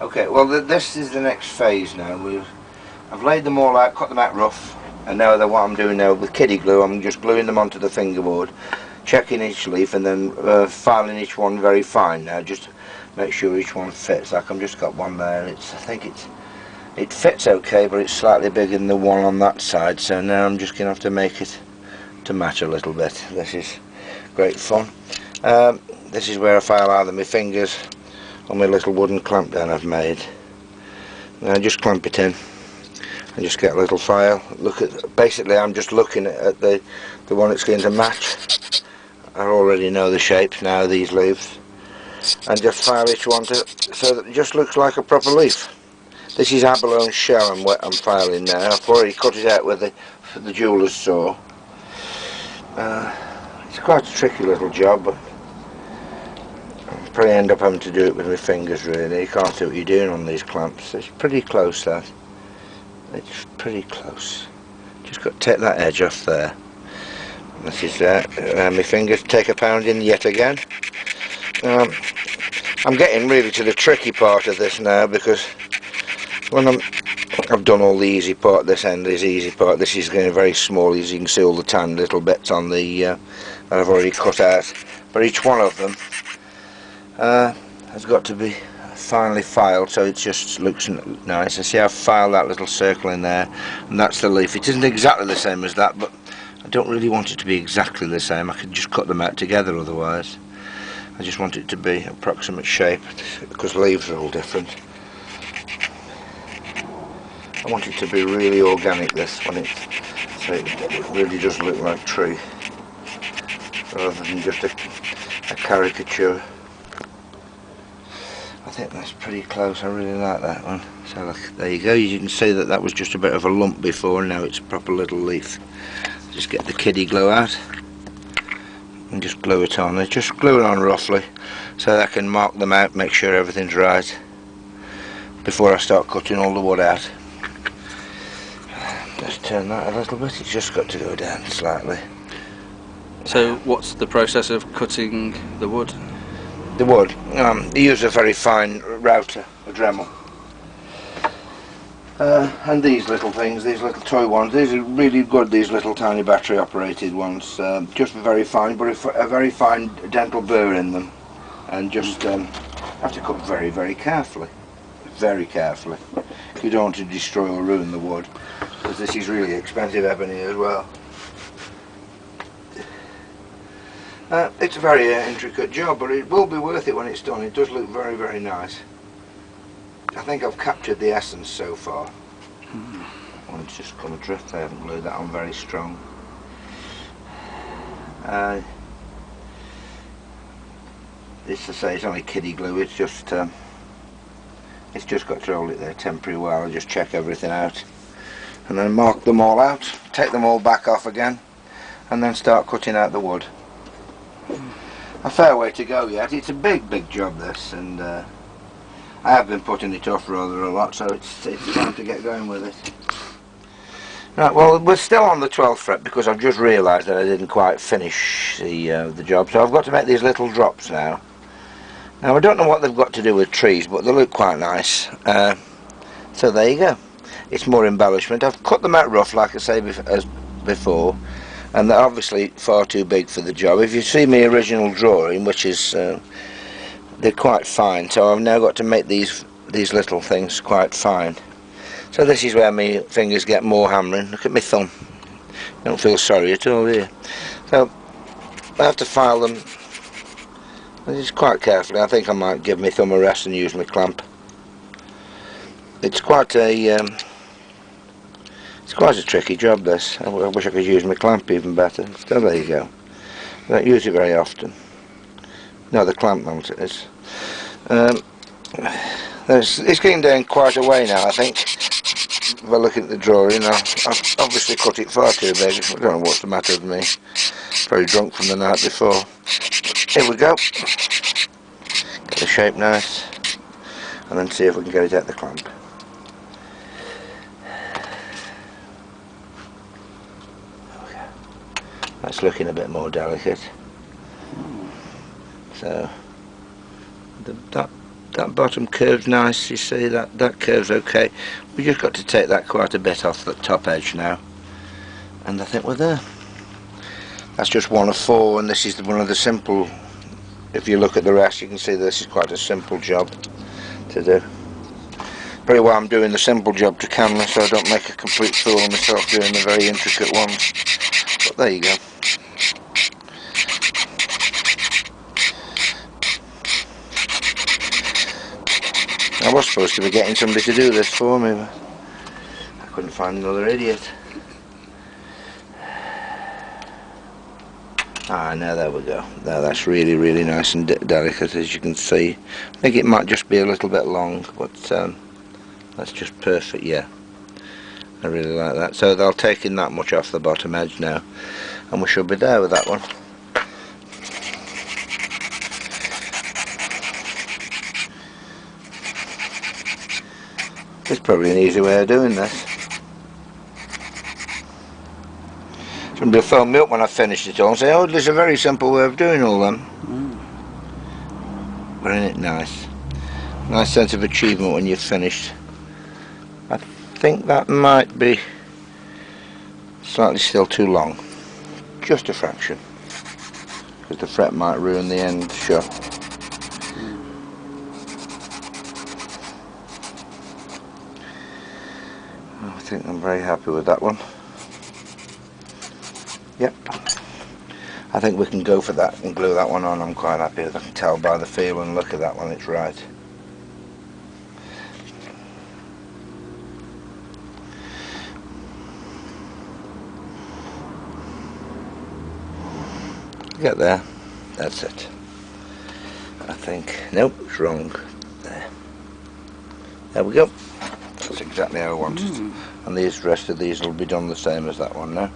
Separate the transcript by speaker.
Speaker 1: Okay, well this is the next phase now. I've laid them all out, cut them out rough, and now what I'm doing now with kiddy glue, I'm just gluing them onto the fingerboard, checking each leaf, and then filing each one very fine now, just to make sure each one fits. Like I've just got one there, and I think it fits okay, but it's slightly bigger than the one on that side, so now I'm just going to have to make it to match a little bit. This is great fun. This is where I file either my fingers on my little wooden clamp down I've made. Now just clamp it in and just get a little file. Basically I'm just looking at the one it's going to match. I already know the shape now, these leaves, and just file each one so that it just looks like a proper leaf. This is abalone shell I'm filing now. I've already cut it out with the jeweller's saw. It's quite a tricky little job, but I'll probably end up having to do it with my fingers really. You can't see what you're doing on these clamps. It's pretty close, that. It's pretty close. Just got to take that edge off there. This is my fingers take a pounding yet again. I'm getting really to the tricky part of this now, because when I've done all the easy part, this end is easy part. This is getting very small, as you can see all the tan little bits on the that I've already cut out. But each one of them has got to be finely filed, so it just looks nice. I see I've filed that little circle in there, and that's the leaf. It isn't exactly the same as that, but I don't really want it to be exactly the same. I could just cut them out together otherwise. I just want it to be approximate shape, because leaves are all different. I want it to be really organic, this one, so it really does look like tree, rather than just a caricature. I think that's pretty close. I really like that one. So look, there you go. You can see that was just a bit of a lump before, and now it's a proper little leaf. Just get the kiddy glue out and just glue it on. I just glue it on roughly so that I can mark them out, make sure everything's right before I start cutting all the wood out. Just turn that a little bit. It's just got to go down slightly.
Speaker 2: So what's the process of cutting the wood?
Speaker 1: The wood, you use a very fine router, a Dremel. And these little things, these little toy ones, these are really good, these little tiny battery operated ones. Just very fine, but a very fine dental burr in them. And just have to cut very, very carefully. Very carefully. You don't want to destroy or ruin the wood, because this is really expensive ebony as well. It's a very intricate job, but it will be worth it when it's done. It does look very, very nice. I think I've captured the essence so far. It's just come adrift. I haven't glued that on very strong. This, to say, it's only kiddy glue. It's just got to hold it there temporary while I just check everything out, and then mark them all out, take them all back off again, and then start cutting out the wood. A fair way to go yet. It's a big, big job, this, and I have been putting it off rather a lot, so it's time to get going with it. Right, well, we're still on the 12th fret because I've just realised that I didn't quite finish the job, so I've got to make these little drops now. Now I don't know what they've got to do with trees, but they look quite nice. So there you go. It's more embellishment. I've cut them out rough, like I say as before, and they're obviously far too big for the job. If you see my original drawing, which is they're quite fine, so I've now got to make these little things quite fine. So this is where my fingers get more hammering. Look at my thumb. You don't feel sorry at all, do you? So I have to file them just quite carefully. I think I might give my thumb a rest and use my clamp. It's quite a tricky job, this. I wish I could use my clamp even better. So there you go. I don't use it very often. No, the clamp mount it is. It's getting down quite a way now, I think. If I look at the drawing, I've obviously cut it far too big. I don't know what's the matter with me. Probably drunk from the night before. Here we go. Get the shape nice, and then see if we can get it out the clamp. Okay. That's looking a bit more delicate. So that that bottom curves nice. You see that curves okay. We just got to take that quite a bit off the top edge now, and I think we're there. That's just one of 4, and this is one of the simple. If you look at the rest, you can see this is quite a simple job to do. Very well I'm doing the simple job to camera, so I don't make a complete fool of myself doing the very intricate ones. But there you go. I was supposed to be getting somebody to do this for me, but I couldn't find another idiot. Ah, now there we go. Now that's really, really nice and delicate, as you can see. I think it might just be a little bit long, but that's just perfect. Yeah, I really like that. So they'll take in that much off the bottom edge now, and we should be there with that one. There's probably an easy way of doing this. Somebody will phone me up when I've finished it all and say, oh, there's a very simple way of doing all them. But isn't it nice? Nice sense of achievement when you've finished. I think that might be slightly still too long. Just a fraction. Because the fret might ruin the end shot. I think I'm very happy with that one. Yep, I think we can go for that and glue that one on. I'm quite happy. I can tell by the feel and look at that one, it's right. Get there, that's it. I think, nope, it's wrong. There we go. That's exactly how I want it. And the rest of these will be done the same as that one now.